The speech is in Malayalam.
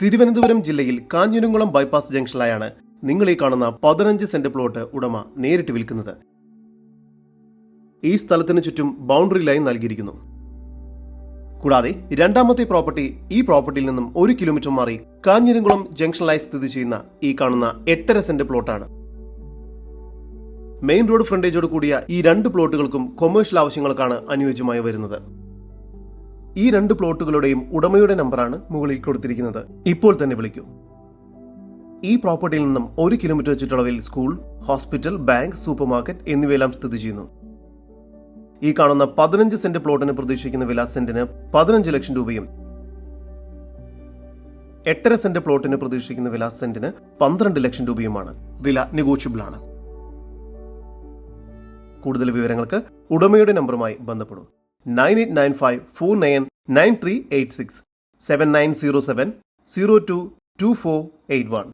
തിരുവനന്തപുരം ജില്ലയിൽ കാഞ്ഞിരംകുളം ബൈപ്പാസ് ജംഗ്ഷനിലായാണ് നിങ്ങൾ ഈ കാണുന്ന 15 സെന്റ് പ്ലോട്ട് ഉടമ നേരിട്ട് വിൽക്കുന്നത്. ഈ സ്ഥലത്തിന് ചുറ്റും ബൗണ്ടറി ലൈൻ നൽകിയിരിക്കുന്നു. കൂടാതെ രണ്ടാമത്തെ പ്രോപ്പർട്ടി ഈ പ്രോപ്പർട്ടിയിൽ നിന്നും 1 കിലോമീറ്റർ മാറി കാഞ്ഞിരംകുളം ജംഗ്ഷനിലായി സ്ഥിതി ചെയ്യുന്ന ഈ കാണുന്ന 8.5 സെന്റ് പ്ലോട്ടാണ്. മെയിൻ റോഡ് ഫ്രണ്ടേജോട് കൂടിയ ഈ 2 പ്ലോട്ടുകൾക്കും കൊമേഴ്ഷ്യൽ ആവശ്യങ്ങൾക്കാണ് അനുയോജ്യമായി വരുന്നത്. ഈ 2 പ്ലോട്ടുകളുടെയും ഉടമയുടെ നമ്പറാണ് മുകളിൽ കൊടുത്തിരിക്കുന്നത്. ഇപ്പോൾ തന്നെ വിളിക്കൂ. ഈ പ്രോപ്പർട്ടിയിൽ നിന്നും 1 കിലോമീറ്റർ ചുറ്റളവിൽ school, hospital, bank, super market എന്നിവയെല്ലാം സ്ഥിതി ചെയ്യുന്നു. ഈ കാണുന്ന 15 സെന്റ് പ്ലോട്ടിന് പ്രതീക്ഷിക്കുന്ന വില സെന്റിന് 15 ലക്ഷം രൂപയും 8.5 സെന്റ് പ്ലോട്ടിന് പ്രതീക്ഷിക്കുന്ന വില സെന്റിന് 12 ലക്ഷം രൂപയുമാണ്. വില നെഗോഷ്യബിൾ ആണ്. കൂടുതൽ വിവരങ്ങൾക്ക് ഉടമയുടെ നമ്പറുമായി ബന്ധപ്പെടും. 9895499386 7907 022481.